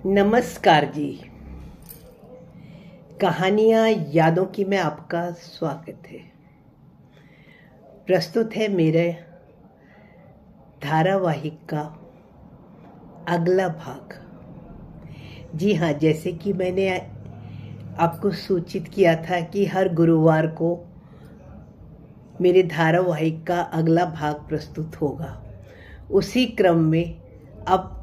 नमस्कार जी। कहानियाँ यादों की में आपका स्वागत है। प्रस्तुत है मेरे धारावाहिक का अगला भाग। जी हाँ, जैसे कि मैंने आपको सूचित किया था कि हर गुरुवार को मेरे धारावाहिक का अगला भाग प्रस्तुत होगा, उसी क्रम में अब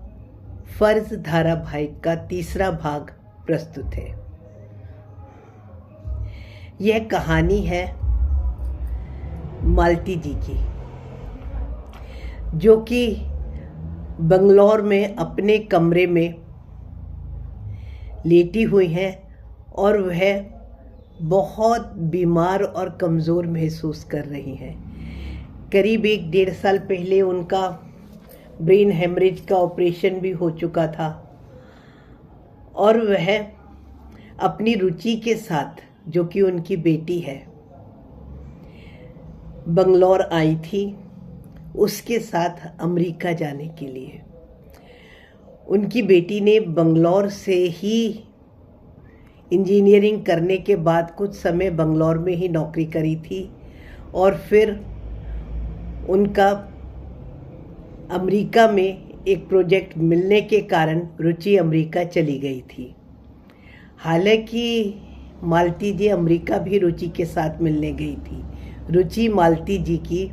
फर्ज धारावाहिक का तीसरा भाग प्रस्तुत है। यह कहानी है मालती जी की, जो कि बंगलौर में अपने कमरे में लेटी हुई हैं और वह बहुत बीमार और कमज़ोर महसूस कर रही हैं। करीब 1-1.5 साल पहले उनका ब्रेन हेमरेज का ऑपरेशन भी हो चुका था और वह अपनी रुचि के साथ, जो कि उनकी बेटी है, बंगलौर आई थी उसके साथ अमेरिका जाने के लिए। उनकी बेटी ने बंगलौर से ही इंजीनियरिंग करने के बाद कुछ समय बंगलौर में ही नौकरी करी थी और फिर उनका अमेरिका में एक प्रोजेक्ट मिलने के कारण रुचि अमेरिका चली गई थी। हालांकि मालती जी अमेरिका भी रुचि के साथ मिलने गई थी। रुचि मालती जी की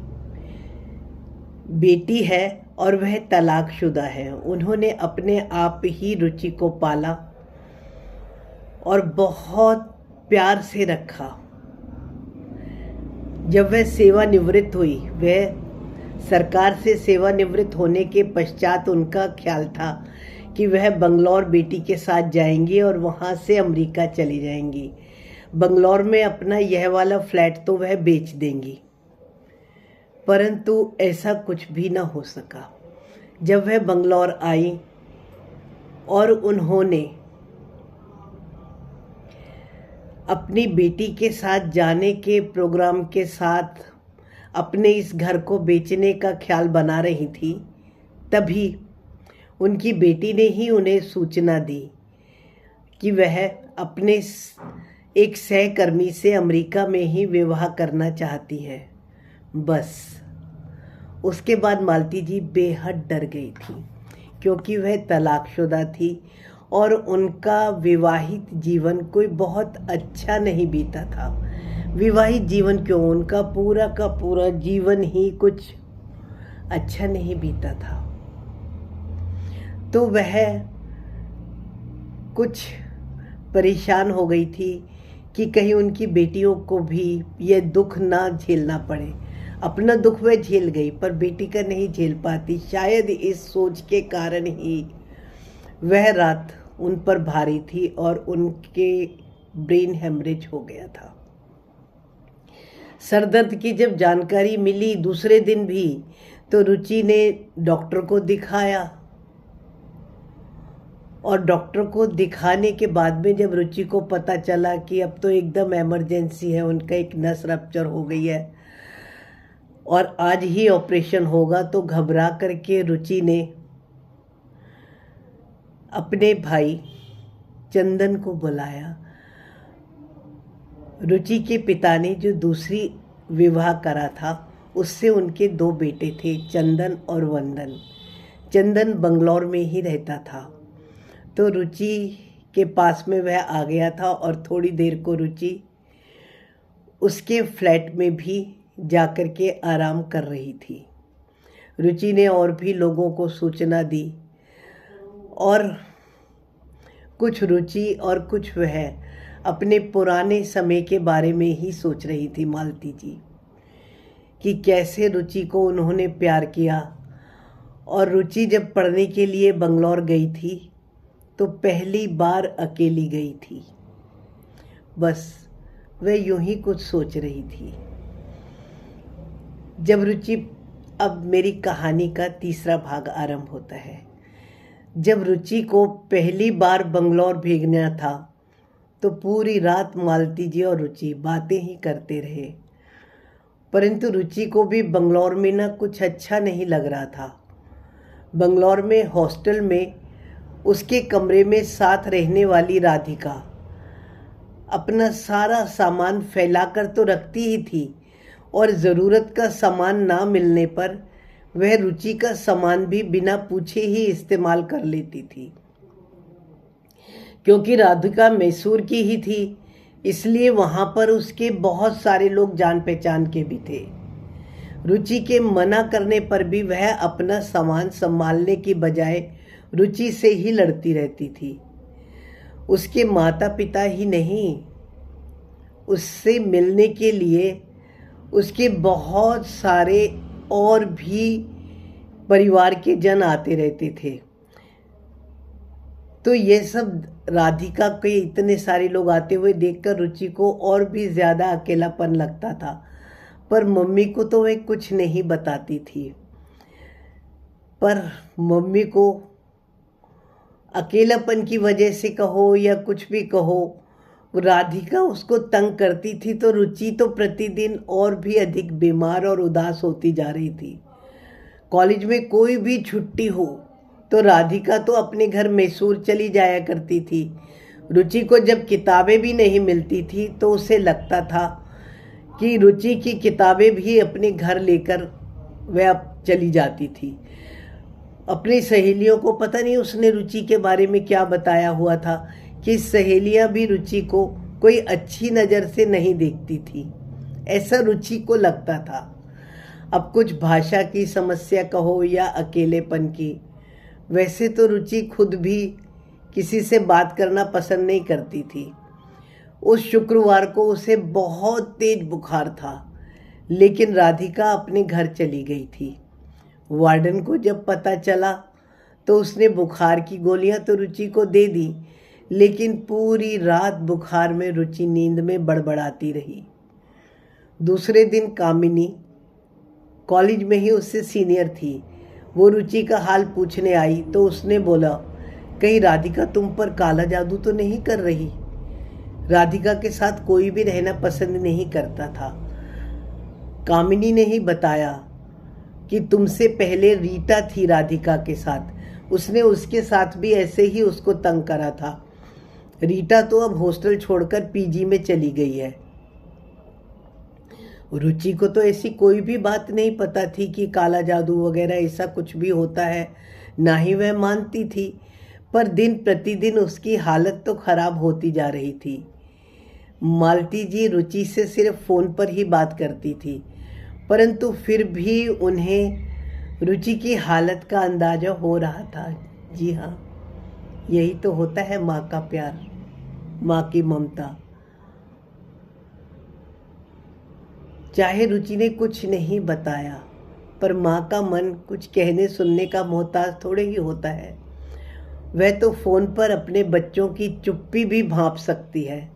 बेटी है और वह तलाकशुदा है। उन्होंने अपने आप ही रुचि को पाला और बहुत प्यार से रखा। जब वह सेवानिवृत्त हुई, वह सरकार से सेवानिवृत्त होने के पश्चात उनका ख्याल था कि वह बंगलौर बेटी के साथ जाएंगी और वहाँ से अमेरिका चली जाएंगी। बंगलौर में अपना यह वाला फ्लैट तो वह बेच देंगी, परंतु ऐसा कुछ भी न हो सका। जब वह बंगलौर आई और उन्होंने अपनी बेटी के साथ जाने के प्रोग्राम के साथ अपने इस घर को बेचने का ख्याल बना रही थी, तभी उनकी बेटी ने ही उन्हें सूचना दी कि वह अपने एक सहकर्मी से अमेरिका में ही विवाह करना चाहती है। बस उसके बाद मालती जी बेहद डर गई थी, क्योंकि वह तलाकशुदा थी और उनका विवाहित जीवन कोई बहुत अच्छा नहीं बीता था। विवाहित जीवन क्यों, उनका पूरा का पूरा जीवन ही कुछ अच्छा नहीं बीता था। तो वह कुछ परेशान हो गई थी कि कहीं उनकी बेटियों को भी यह दुख ना झेलना पड़े। अपना दुख वह झेल गई, पर बेटी का नहीं झेल पाती। शायद इस सोच के कारण ही वह रात उन पर भारी थी और उनके ब्रेन हेमरेज हो गया था। सरदर्द की जब जानकारी मिली दूसरे दिन भी, तो रुचि ने डॉक्टर को दिखाया और डॉक्टर को दिखाने के बाद में जब रुचि को पता चला कि अब तो एकदम इमरजेंसी है, उनका एक नस रप्चर हो गई है और आज ही ऑपरेशन होगा, तो घबरा करके रुचि ने अपने भाई चंदन को बुलाया। रुचि के पिता ने जो दूसरी विवाह करा था, उससे उनके 2 बेटे थे, चंदन और वंदन। चंदन बंगलौर में ही रहता था, तो रुचि के पास में वह आ गया था और थोड़ी देर को रुचि उसके फ्लैट में भी जाकर के आराम कर रही थी। रुचि ने और भी लोगों को सूचना दी और कुछ रुचि और कुछ वह अपने पुराने समय के बारे में ही सोच रही थी मालती जी, कि कैसे रुचि को उन्होंने प्यार किया। और रुचि जब पढ़ने के लिए बंगलौर गई थी तो पहली बार अकेली गई थी। बस वह यूं ही कुछ सोच रही थी। जब रुचि, अब मेरी कहानी का तीसरा भाग आरंभ होता है। जब रुचि को पहली बार बंगलौर भेजना था, तो पूरी रात मालती जी और रुचि बातें ही करते रहे, परंतु रुचि को भी बंगलौर में ना कुछ अच्छा नहीं लग रहा था। बंगलौर में हॉस्टल में उसके कमरे में साथ रहने वाली राधिका अपना सारा सामान फैलाकर तो रखती ही थी और ज़रूरत का सामान ना मिलने पर वह रुचि का सामान भी बिना पूछे ही इस्तेमाल कर लेती थी। क्योंकि राधिका मैसूर की ही थी, इसलिए वहाँ पर उसके बहुत सारे लोग जान पहचान के भी थे। रुचि के मना करने पर भी वह अपना सामान संभालने की बजाय रुचि से ही लड़ती रहती थी। उसके माता पिता ही नहीं, उससे मिलने के लिए उसके बहुत सारे और भी परिवार के जन आते रहते थे। तो ये सब राधिका के इतने सारे लोग आते हुए देखकर रुचि को और भी ज़्यादा अकेलापन लगता था, पर मम्मी को तो वह कुछ नहीं बताती थी। पर मम्मी को अकेलापन की वजह से कहो या कुछ भी कहो, राधिका उसको तंग करती थी, तो रुचि तो प्रतिदिन और भी अधिक बीमार और उदास होती जा रही थी। कॉलेज में कोई भी छुट्टी हो तो राधिका तो अपने घर मैसूर चली जाया करती थी। रुचि को जब किताबें भी नहीं मिलती थी तो उसे लगता था कि रुचि की किताबें भी अपने घर लेकर वह चली जाती थी। अपनी सहेलियों को पता नहीं उसने रुचि के बारे में क्या बताया हुआ था कि सहेलियां भी रुचि को कोई अच्छी नज़र से नहीं देखती थी, ऐसा रुचि को लगता था। अब कुछ भाषा की समस्या कहो या अकेलेपन की, वैसे तो रुचि खुद भी किसी से बात करना पसंद नहीं करती थी। उस शुक्रवार को उसे बहुत तेज बुखार था, लेकिन राधिका अपने घर चली गई थी। वार्डन को जब पता चला तो उसने बुखार की गोलियां तो रुचि को दे दी, लेकिन पूरी रात बुखार में रुचि नींद में बड़बड़ाती रही। दूसरे दिन कामिनी कॉलेज में ही उससे सीनियर थी, वो रुचि का हाल पूछने आई तो उसने बोला, कहीं राधिका तुम पर काला जादू तो नहीं कर रही? राधिका के साथ कोई भी रहना पसंद नहीं करता था। कामिनी ने ही बताया कि तुमसे पहले रीटा थी राधिका के साथ, उसने उसके साथ भी ऐसे ही उसको तंग करा था। रीटा तो अब हॉस्टल छोड़कर पीजी में चली गई है। रुचि को तो ऐसी कोई भी बात नहीं पता थी कि काला जादू वगैरह ऐसा कुछ भी होता है, ना ही वह मानती थी, पर दिन प्रतिदिन उसकी हालत तो खराब होती जा रही थी। मालती जी रुचि से सिर्फ फ़ोन पर ही बात करती थी, परंतु फिर भी उन्हें रुचि की हालत का अंदाज़ा हो रहा था। जी हाँ, यही तो होता है माँ का प्यार, माँ की ममता। चाहे रुचि ने कुछ नहीं बताया, पर माँ का मन कुछ कहने सुनने का मोहताज थोड़े ही होता है। वह तो फ़ोन पर अपने बच्चों की चुप्पी भी भांप सकती है,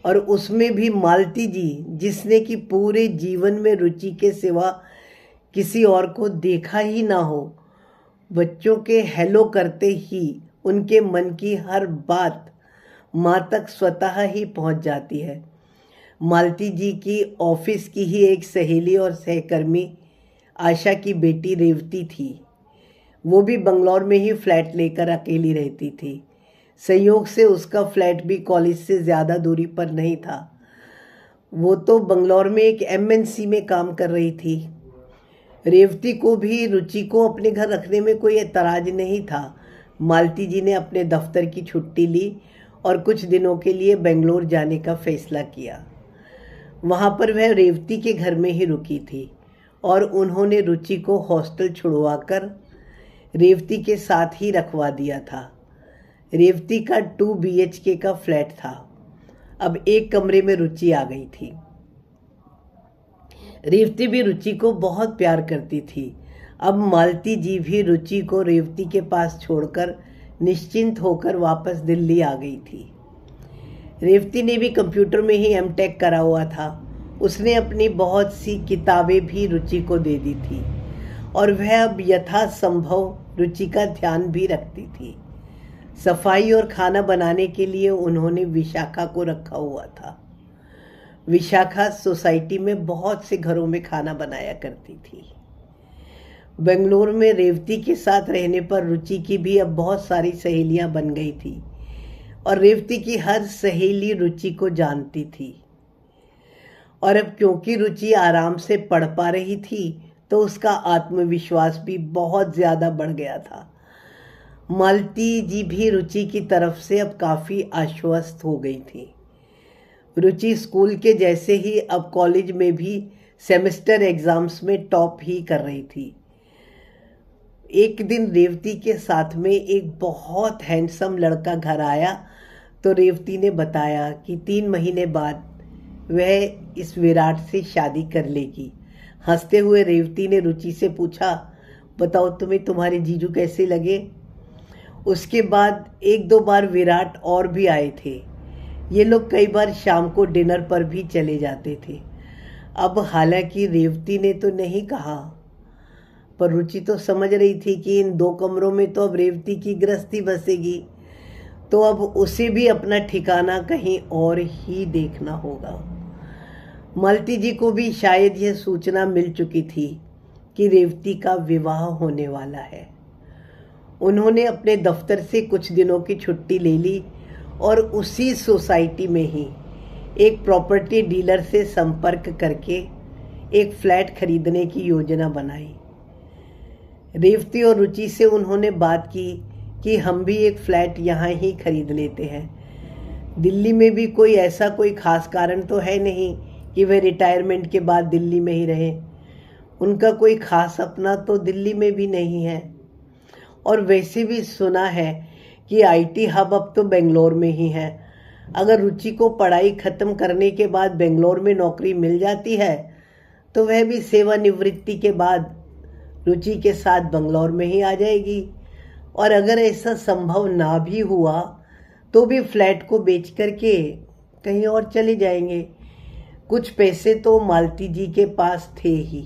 और उसमें भी मालती जी, जिसने कि पूरे जीवन में रुचि के सिवा किसी और को देखा ही ना हो। बच्चों के हेलो करते ही उनके मन की हर बात माँ तक स्वतः ही पहुँच जाती है। मालती जी की ऑफिस की ही एक सहेली और सहकर्मी आशा की बेटी रेवती थी। वो भी बंगलौर में ही फ्लैट लेकर अकेली रहती थी। संयोग से उसका फ्लैट भी कॉलेज से ज़्यादा दूरी पर नहीं था। वो तो बंगलौर में एक एमएनसी में काम कर रही थी। रेवती को भी रुचि को अपने घर रखने में कोई एतराज़ नहीं था। मालती जी ने अपने दफ्तर की छुट्टी ली और कुछ दिनों के लिए बेंगलोर जाने का फैसला किया। वहाँ पर वह रेवती के घर में ही रुकी थी और उन्होंने रुचि को हॉस्टल छुड़वाकर रेवती के साथ ही रखवा दिया था। रेवती का 2 BHK का फ्लैट था। अब एक कमरे में रुचि आ गई थी। रेवती भी रुचि को बहुत प्यार करती थी। अब मालती जी भी रुचि को रेवती के पास छोड़कर निश्चिंत होकर वापस दिल्ली आ गई थी। रेवती ने भी कंप्यूटर में ही एमटेक करा हुआ था। उसने अपनी बहुत सी किताबें भी रुचि को दे दी थी और वह अब यथासंभव रुचि का ध्यान भी रखती थी। सफाई और खाना बनाने के लिए उन्होंने विशाखा को रखा हुआ था। विशाखा सोसाइटी में बहुत से घरों में खाना बनाया करती थी। बेंगलोर में रेवती के साथ रहने पर रुचि की भी अब बहुत सारी सहेलियां बन गई थी और रेवती की हर सहेली रुचि को जानती थी। और अब क्योंकि रुचि आराम से पढ़ पा रही थी तो उसका आत्मविश्वास भी बहुत ज़्यादा बढ़ गया था। मालती जी भी रुचि की तरफ से अब काफ़ी आश्वस्त हो गई थी। रुचि स्कूल के जैसे ही अब कॉलेज में भी सेमेस्टर एग्जाम्स में टॉप ही कर रही थी। एक दिन रेवती के साथ में एक बहुत हैंडसम लड़का घर आया तो रेवती ने बताया कि 3 महीने बाद वह इस विराट से शादी कर लेगी। हंसते हुए रेवती ने रुचि से पूछा, बताओ तुम्हें तुम्हारे जीजू कैसे लगे? उसके बाद 1-2 बार विराट और भी आए थे। ये लोग कई बार शाम को डिनर पर भी चले जाते थे। अब हालांकि रेवती ने तो नहीं कहा, पर रुचि तो समझ रही थी कि इन 2 कमरों में तो अब रेवती की गृहस्थी बसेगी, तो अब उसे भी अपना ठिकाना कहीं और ही देखना होगा। मालती जी को भी शायद यह सूचना मिल चुकी थी कि रेवती का विवाह होने वाला है। उन्होंने अपने दफ्तर से कुछ दिनों की छुट्टी ले ली और उसी सोसाइटी में ही एक प्रॉपर्टी डीलर से संपर्क करके एक फ्लैट खरीदने की योजना बनाई। रेवती और रुचि से उन्होंने बात की कि हम भी एक फ्लैट यहाँ ही खरीद लेते हैं। दिल्ली में भी कोई खास कारण तो है नहीं कि वह रिटायरमेंट के बाद दिल्ली में ही रहे। उनका कोई खास सपना तो दिल्ली में भी नहीं है। और वैसे भी सुना है कि आईटी हब अब तो बेंगलोर में ही है। अगर रुचि को पढ़ाई ख़त्म करने के बाद बेंगलोर में नौकरी मिल जाती है तो वह भी सेवानिवृत्ति के बाद रुचि के साथ बेंगलोर में ही आ जाएगी। और अगर ऐसा संभव ना भी हुआ तो भी फ्लैट को बेच करके कहीं और चले जाएंगे। कुछ पैसे तो मालती जी के पास थे ही,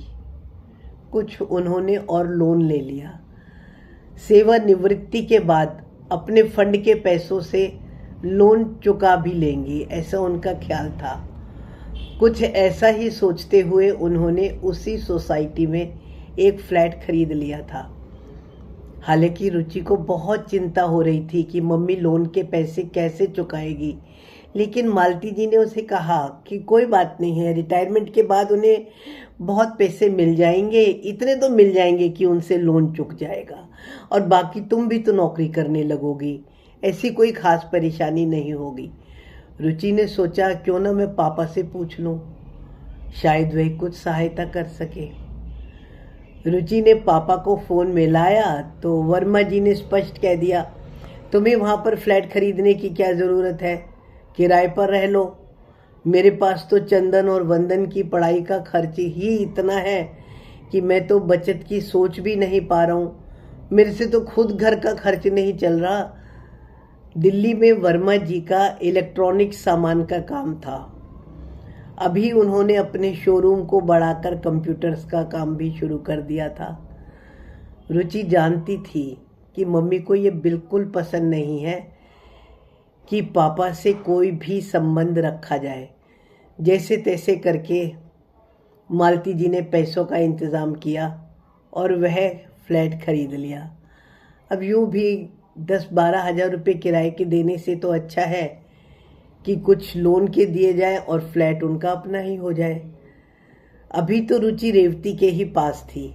कुछ उन्होंने और लोन ले लिया। सेवानिवृत्ति के बाद अपने फंड के पैसों से लोन चुका भी लेंगी, ऐसा उनका ख्याल था। कुछ ऐसा ही सोचते हुए उन्होंने उसी सोसाइटी में एक फ्लैट खरीद लिया था। हालांकि रुचि को बहुत चिंता हो रही थी कि मम्मी लोन के पैसे कैसे चुकाएगी, लेकिन मालती जी ने उसे कहा कि कोई बात नहीं है, रिटायरमेंट के बाद उन्हें बहुत पैसे मिल जाएंगे, इतने तो मिल जाएंगे कि उनसे लोन चुक जाएगा और बाकी तुम भी तो नौकरी करने लगोगी, ऐसी कोई खास परेशानी नहीं होगी। रुचि ने सोचा क्यों ना मैं पापा से पूछ लूं, शायद वह कुछ सहायता कर सके। रुचि ने पापा को फ़ोन मिलाया तो वर्मा जी ने स्पष्ट कह दिया, तुम्हें वहाँ पर फ्लैट खरीदने की क्या ज़रूरत है, किराए पर रह लो। मेरे पास तो चंदन और वंदन की पढ़ाई का खर्च ही इतना है कि मैं तो बचत की सोच भी नहीं पा रहा हूँ। मेरे से तो खुद घर का खर्च नहीं चल रहा। दिल्ली में वर्मा जी का इलेक्ट्रॉनिक सामान का काम था। अभी उन्होंने अपने शोरूम को बढ़ाकर कंप्यूटर्स का काम भी शुरू कर दिया था। रुचि जानती थी कि मम्मी को ये बिल्कुल पसंद नहीं है कि पापा से कोई भी संबंध रखा जाए। जैसे तैसे करके मालती जी ने पैसों का इंतज़ाम किया और वह फ्लैट खरीद लिया। अब यूँ भी 10-12 हज़ार रुपये किराए के देने से तो अच्छा है कि कुछ लोन के दिए जाए और फ्लैट उनका अपना ही हो जाए। अभी तो रुचि रेवती के ही पास थी।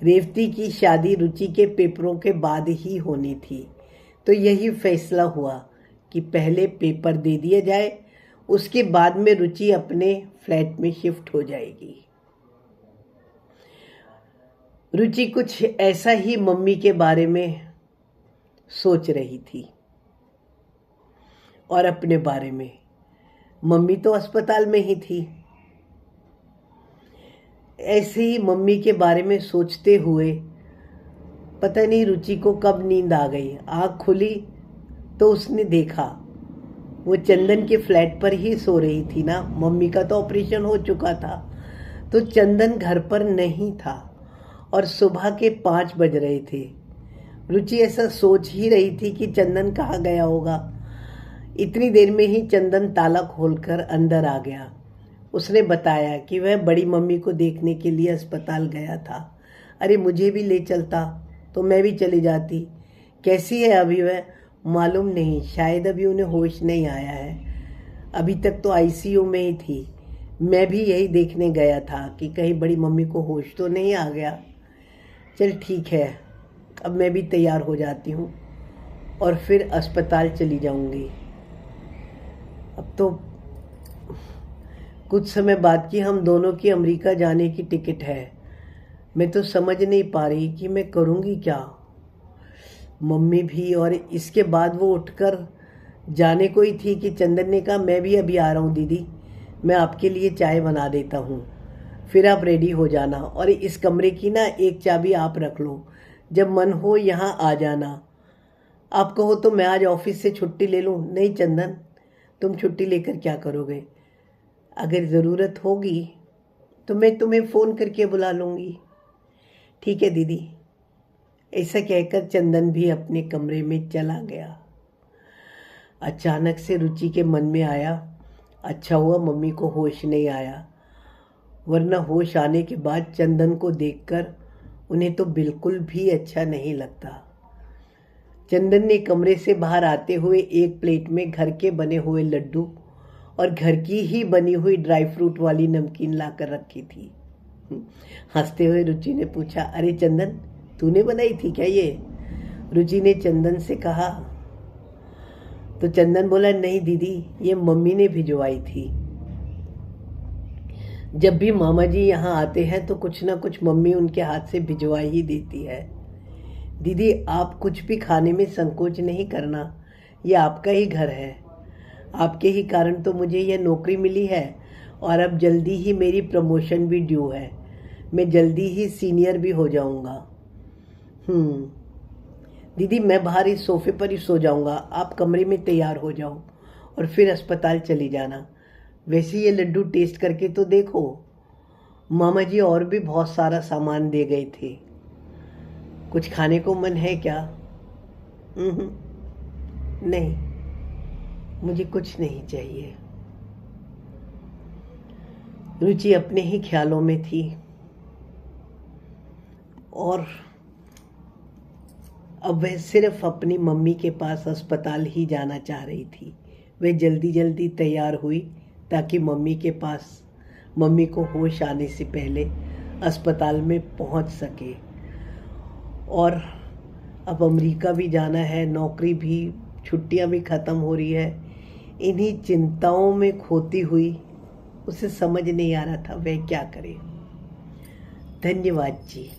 रेवती की शादी रुचि के पेपरों के बाद ही होनी थी, तो यही फैसला हुआ कि पहले पेपर दे दिए जाए, उसके बाद में रुचि अपने फ्लैट में शिफ्ट हो जाएगी। रुचि कुछ ऐसा ही मम्मी के बारे में सोच रही थी और अपने बारे में। मम्मी तो अस्पताल में ही थी। ऐसे ही मम्मी के बारे में सोचते हुए पता नहीं रुचि को कब नींद आ गई। आँख खुली तो उसने देखा वो चंदन के फ्लैट पर ही सो रही थी ना। मम्मी का तो ऑपरेशन हो चुका था, तो चंदन घर पर नहीं था और सुबह के 5 बज रहे थे। रुचि ऐसा सोच ही रही थी कि चंदन कहाँ गया होगा। इतनी देर में ही चंदन ताला खोलकर अंदर आ गया। उसने बताया कि वह बड़ी मम्मी को देखने के लिए अस्पताल गया था। अरे मुझे भी ले चलता तो मैं भी चली जाती। कैसी है अभी वह? मालूम नहीं, शायद अभी उन्हें होश नहीं आया है। अभी तक तो आईसीयू में ही थी। मैं भी यही देखने गया था कि कहीं बड़ी मम्मी को होश तो नहीं आ गया। चल ठीक है, अब मैं भी तैयार हो जाती हूँ और फिर अस्पताल चली जाऊँगी। अब तो कुछ समय बाद की हम दोनों की अमेरिका जाने की टिकट है। मैं तो समझ नहीं पा रही कि मैं करूँगी क्या। मम्मी भी, और इसके बाद वो उठकर जाने को ही थी कि चंदन ने कहा, मैं भी अभी आ रहा हूँ दीदी, मैं आपके लिए चाय बना देता हूँ, फिर आप रेडी हो जाना और इस कमरे की ना एक चाबी आप रख लो, जब मन हो यहाँ आ जाना। आप कहो तो मैं आज ऑफिस से छुट्टी ले लूँ? नहीं चंदन, तुम छुट्टी लेकर क्या करोगे? अगर ज़रूरत होगी तो मैं तुम्हें फ़ोन करके बुला लूँगी। ठीक है दीदी। ऐसा कहकर चंदन भी अपने कमरे में चला गया। अचानक से रुचि के मन में आया, अच्छा हुआ मम्मी को होश नहीं आया, वरना होश आने के बाद चंदन को देखकर उन्हें तो बिल्कुल भी अच्छा नहीं लगता। चंदन ने कमरे से बाहर आते हुए एक प्लेट में घर के बने हुए लड्डू और घर की ही बनी हुई ड्राई फ्रूट वाली नमकीन लाकर रखी थी। हंसते हुए रुचि ने पूछा, अरे चंदन, तूने बनाई थी क्या ये? रुचि ने चंदन से कहा। तो चंदन बोला, नहीं दीदी, ये मम्मी ने भिजवाई थी। जब भी मामा जी यहाँ आते हैं तो कुछ ना कुछ मम्मी उनके हाथ से भिजवा ही देती है। दीदी, आप कुछ भी खाने में संकोच नहीं करना, ये आपका ही घर है। आपके ही कारण तो मुझे यह नौकरी मिली है और अब जल्दी ही मेरी प्रमोशन भी ड्यू है। मैं जल्दी ही सीनियर भी हो जाऊंगा। दीदी, मैं बाहर इस सोफे पर ही सो जाऊंगा, आप कमरे में तैयार हो जाओ और फिर अस्पताल चली जाना। वैसे ये लड्डू टेस्ट करके तो देखो, मामा जी और भी बहुत सारा सामान दे गए थे। कुछ खाने को मन है क्या? नहीं, मुझे कुछ नहीं चाहिए। रुचि अपने ही ख्यालों में थी और अब वह सिर्फ अपनी मम्मी के पास अस्पताल ही जाना चाह रही थी। वह जल्दी जल्दी तैयार हुई ताकि मम्मी को होश आने से पहले अस्पताल में पहुंच सके। और अब अमेरिका भी जाना है, नौकरी भी, छुट्टियां भी ख़त्म हो रही है। इन्हीं चिंताओं में खोती हुई उसे समझ नहीं आ रहा था वह क्या करे। धन्यवाद जी।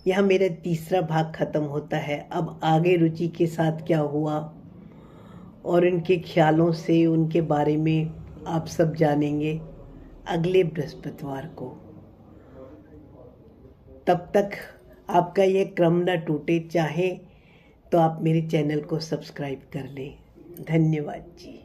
यहाँ मेरा तीसरा भाग ख़त्म होता है। अब आगे रुचि के साथ क्या हुआ और उनके ख्यालों से उनके बारे में आप सब जानेंगे अगले बृहस्पतिवार को। तब तक आपका यह क्रम न टूटे, चाहे तो आप मेरे चैनल को सब्सक्राइब कर लें। धन्यवाद जी।